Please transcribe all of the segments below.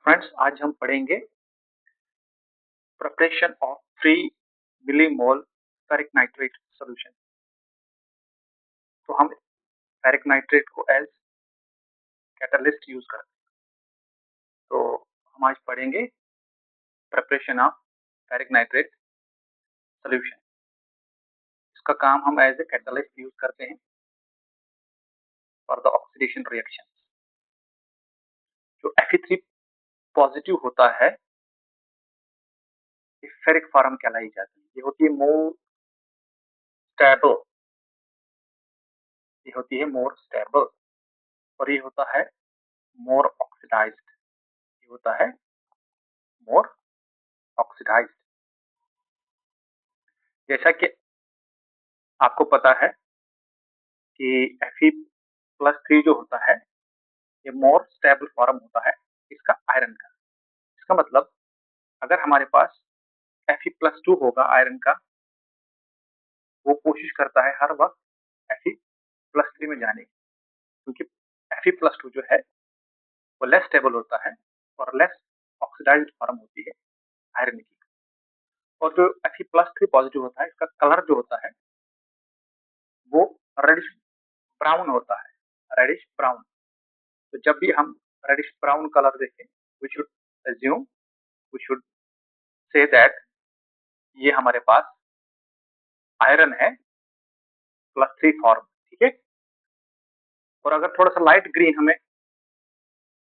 Friends, आज हम पढ़ेंगे preparation of 3 millimole ferric nitrate solution. तो हम फेरिक नाइट्रेट को एज कैटलिस्ट यूज करते हैं। तो हम आज पढ़ेंगे preparation of ferric nitrate solution. इसका काम हम एज ए कैटलिस्ट यूज करते हैं फॉर द ऑक्सीडेशन रिएक्शन। जो Fe3 पॉजिटिव होता है फेरिक फॉर्म कहलाई जाती है। ये होती है मोर स्टेबल, ये होती है मोर स्टेबल, और ये होता है मोर ऑक्सीडाइज्ड, ये होता है मोर ऑक्सीडाइज्ड। जैसा कि आपको पता है कि Fe+3 जो होता है ये मोर स्टेबल फॉर्म होता है इसका आयरन का। इसका मतलब अगर हमारे पास Fe+2 होगा आयरन का, वो कोशिश करता है हर वक्त Fe+3 में जाने की, क्योंकि Fe+2 जो है वो लेस स्टेबल होता है और लेस ऑक्सीडाइज्ड फॉर्म होती है आयरन की। और जो Fe+3 पॉजिटिव होता है इसका कलर जो होता है वो रेडिश ब्राउन होता है, रेडिश ब्राउन। तो जब भी हम रेडिश ब्राउन कलर देखें, we should assume, we should say that ये हमारे पास आयरन है +3 फॉर्म, ठीक है। और अगर थोड़ा सा लाइट ग्रीन हमें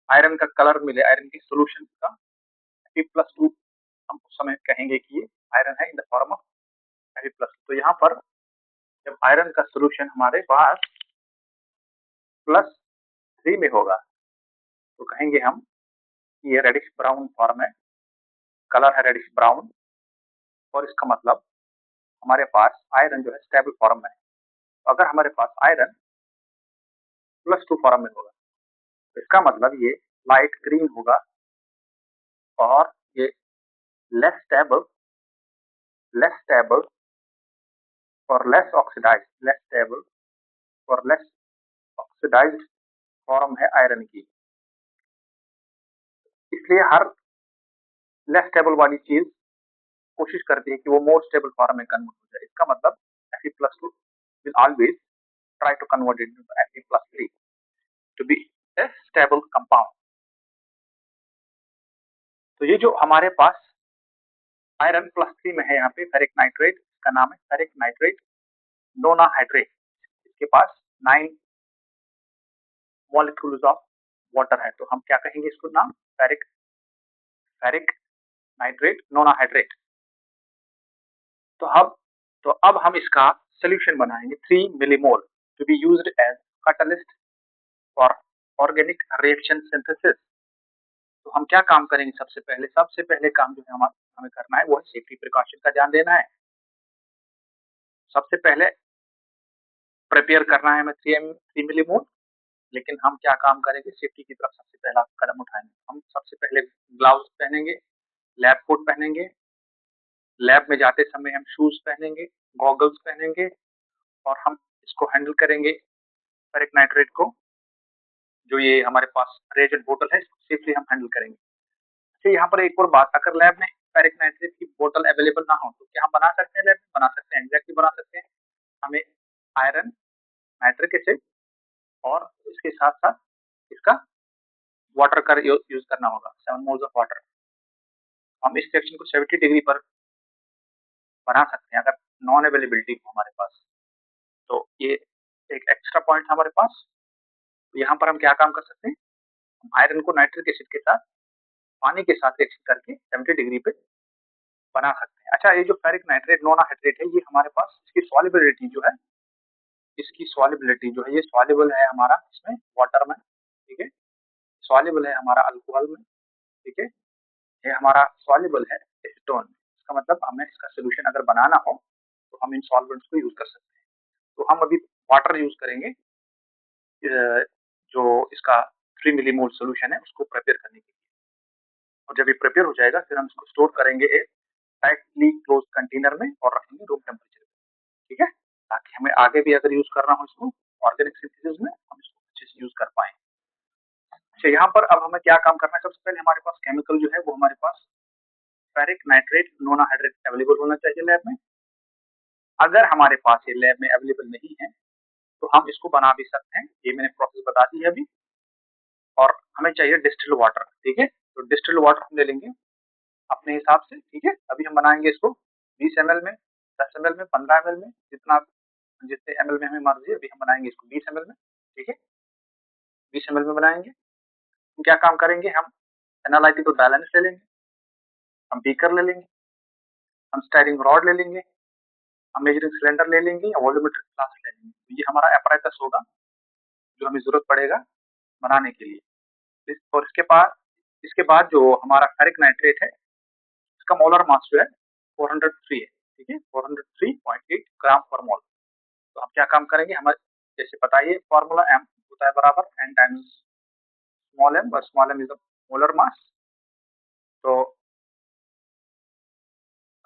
आयरन का कलर मिले, आयरन की सोल्यूशन का Fe+2, हम उस समय कहेंगे कि ये आयरन है in the form of Fe+2। तो यहाँ पर जब आयरन का सोल्यूशन हमारे पास +3 में होगा तो कहेंगे हम ये रेडिश ब्राउन फॉर्म है, कलर है रेडिश ब्राउन, और इसका मतलब हमारे पास आयरन जो है स्टेबल फॉर्म में है। तो अगर हमारे पास आयरन +2 फॉर्म में होगा तो इसका मतलब ये लाइट ग्रीन होगा और ये लेस स्टेबल और लेस ऑक्सीडाइज्ड, लेस स्टेबल और लेस ऑक्सीडाइज्ड फॉर्म है आयरन की। इसलिए हर लेस स्टेबल वाली चीज कोशिश करती है कि वो मोर स्टेबल फॉर्म में कन्वर्ट हो जाए। इसका मतलब Fe+2 will always try to convert it into Fe+3 to be a stable compound। तो ये जो हमारे पास आयरन +3 में है यहाँ पे फेरिक नाइट्रेट, इसका नाम है फेरिक नाइट्रेट नोना हाइड्रेट। इसके पास 9 मॉलिक्यूल्स ऑफ वाटर है, तो हम क्या कहेंगे इसको नाम, फेरिक नाइट्रेट नोना हाइड्रेट। तो अब हम इसका सोल्यूशन बनाएंगे 3 millimole to be used as catalyst for organic reaction synthesis. तो हम क्या काम करेंगे, सबसे पहले काम जो है हमें करना है वो है सेफ्टी प्रिकॉशन का ध्यान देना है। सबसे पहले प्रिपेयर करना है हमें 3 मिलीमोल, लेकिन हम क्या काम करेंगे, सेफ्टी की तरफ सबसे पहला कदम उठाएंगे। हम सबसे पहले ग्लव्स पहनेंगे, लैब कोट पहनेंगे, लैब में जाते समय हम शूज पहनेंगे, गॉगल्स पहनेंगे, और हम इसको हैंडल करेंगे फेरिक नाइट्रेट को, जो ये हमारे पास रेजेंट बोतल है, इसको सेफली हम हैंडल करेंगे। अच्छा, यहाँ पर एक और बात, अगर लैब में फेरिक नाइट्रेट की बोतल अवेलेबल ना हो तो क्या हम बना सकते हैं, लैब में बना सकते हैं, एग्जैक्टली बना सकते हैं। हमें आयरन, नाइट्रिक एसिड और इसके साथ साथ इसका वाटर का यूज करना होगा, 7 मोल्स ऑफ वाटर। हम इस रिएक्शन को 70 डिग्री पर बना सकते हैं अगर नॉन अवेलेबिलिटी हो हमारे पास। तो ये एक एक्स्ट्रा पॉइंट हमारे पास। तो यहाँ पर हम क्या काम कर सकते हैं, हम आयरन को नाइट्रिक एसिड के साथ, पानी के साथ रिएक्शन करके 70 डिग्री पे बना सकते हैं। अच्छा, ये जो फेरिक नाइट्रेट नोना हाइड्रेट है, ये हमारे पास इसकी सॉल्युबिलिटी जो है, ये सॉल्युबल है हमारा इसमें वाटर में, ठीक है, सॉल्युबल है हमारा अल्कोहल में, ठीक है, ये हमारा सॉल्युबल है एसीटोन में। इसका मतलब हमें इसका सोल्यूशन अगर बनाना हो तो हम इन सॉल्वेंट्स को यूज कर सकते हैं। तो हम अभी वाटर यूज करेंगे जो इसका 3 मिलीमोल सोल्यूशन है उसको प्रिपेयर करने के लिए। और जब ये प्रिपेयर हो जाएगा फिर हम इसको स्टोर करेंगे एक टाइटली क्लोज कंटेनर में और रखेंगे रूम टेम्परेचर पे, ठीक है, ताकि हमें आगे भी अगर यूज करना हो इसको ऑर्गेनिक सिंथेसिस में हम इसको अच्छे से यूज कर पाए। अच्छा, यहाँ पर अब हमें क्या काम करना है, सबसे पहले हमारे पास केमिकल जो है वो हमारे पास फेरिक नाइट्रेट नोनाहाइड्रेट अवेलेबल होना चाहिए लैब में। अगर हमारे पास ये लैब में अवेलेबल नहीं है तो हम इसको बना भी सकते हैं, ये मैंने प्रोसेस बता दी है अभी। और हमें चाहिए डिस्टिल्ड वाटर, ठीक है। तो डिस्टिल्ड वाटर हम ले लेंगे अपने हिसाब से, ठीक है। अभी हम बनाएंगे इसको 20 ml में, 10 ml में, 15 ml में, जितने ml में हमें मर्जी है। अभी हम बनाएंगे इसको 20 ml में, ठीक है। 20 ml में बनाएंगे। हम क्या काम करेंगे, हम एनालिटिकल बैलेंस ले लेंगे, हम बीकर ले लेंगे, हम स्टायरिंग रॉड ले लेंगे, हम मेजरिंग सिलेंडर ले लेंगे या वॉल्यूमेट्रिक फ्लास्क ले लेंगे। तो ये हमारा एपरेटस होगा जो हमें जरूरत पड़ेगा बनाने के लिए। और इसके बाद जो हमारा फेरिक नाइट्रेट है इसका मोलर मास जो है 403 है, ठीक है, 403.8 ग्राम पर मोल। तो हम क्या काम करेंगे, हमें जैसे बताइए फॉर्मूला एम होता है बराबर एन टाइम्स स्मॉल एम, और small M is the molar mass. तो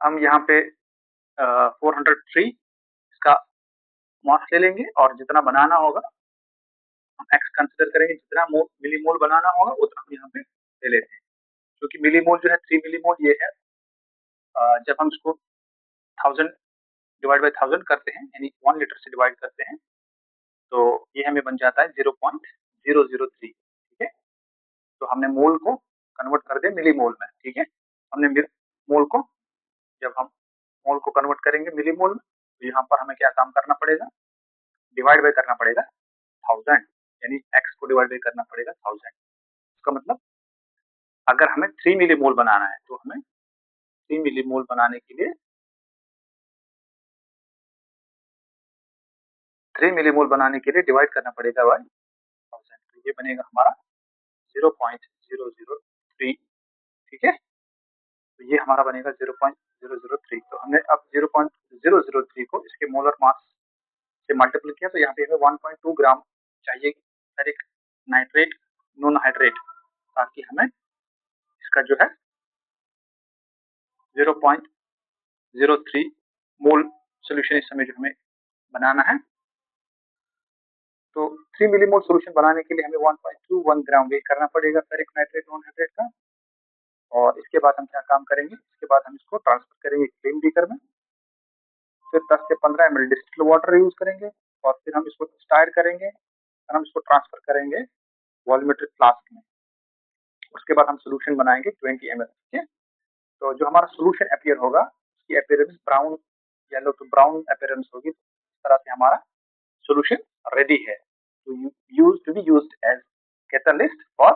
हम यहाँ पे 403 इसका मास ले लेंगे और जितना बनाना होगा हम एक्स कंसिडर करेंगे, जितना मिलीमोल बनाना होगा उतना हम यहाँ पे ले लेते हैं। क्योंकि मिलीमोल जो है 3 मिलीमोल ये है, जब हम इसको 1000 डिवाइड बाई 1000 करते हैं यानी 1 लीटर से डिवाइड करते हैं तो ये हमें बन जाता है 0.003, ठीक है। तो हमने मोल को कन्वर्ट कर दिया मिली मोल में, ठीक है। हमने मोल को, जब हम मोल को कन्वर्ट करेंगे मिली मोल में तो यहाँ पर हमें क्या काम करना पड़ेगा, डिवाइड बाई करना पड़ेगा 1000, यानी एक्स को डिवाइड बाई करना पड़ेगा 1000। इसका मतलब अगर हमें 3 मिली मोल बनाना है तो हमें 3 मिली मोल बनाने के लिए 3 मिली मोल बनाने के लिए डिवाइड करना पड़ेगा बाय 1000। तो ये बनेगा हमारा 0.003, ठीक है। तो ये हमारा बनेगा 0.003। तो हमने अब 0.003 को इसके मोलर मास से मल्टीप्लाई किया तो यहाँ पे हमें 1.2 ग्राम चाहिए फेरिक नाइट्रेट नॉन हाइड्रेट, ताकि हमें इसका जो है 0.03 मोल सोल्यूशन इस समय जो हमें बनाना है। तो 3 मिलीमोल सोल्यूशन बनाने के लिए हमें 1.21 ग्राम वेट करना पड़ेगा फेरिक नाइट्रेट नॉन हाइड्रेट का। और इसके बाद हम क्या काम करेंगे, इसके बाद हम इसको ट्रांसफर करेंगे क्लीन बीकर में, फिर 10 से 15 ml डिस्टिल्ड वाटर यूज करेंगे और फिर हम इसको स्टायर करेंगे और हम इसको ट्रांसफर करेंगे वॉल्यूमेट्रिक फ्लास्क में। उसके बाद हम सोल्यूशन बनाएंगे 20 ml, ठीक है। तो जो हमारा सोल्यूशन अपीयर होगा उसकी appearance brown yellow to brown appearance होगी। इस तरह से हमारा सोल्यूशन रेडी है to be used as catalyst for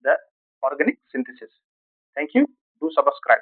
the organic synthesis. Thank you, do subscribe.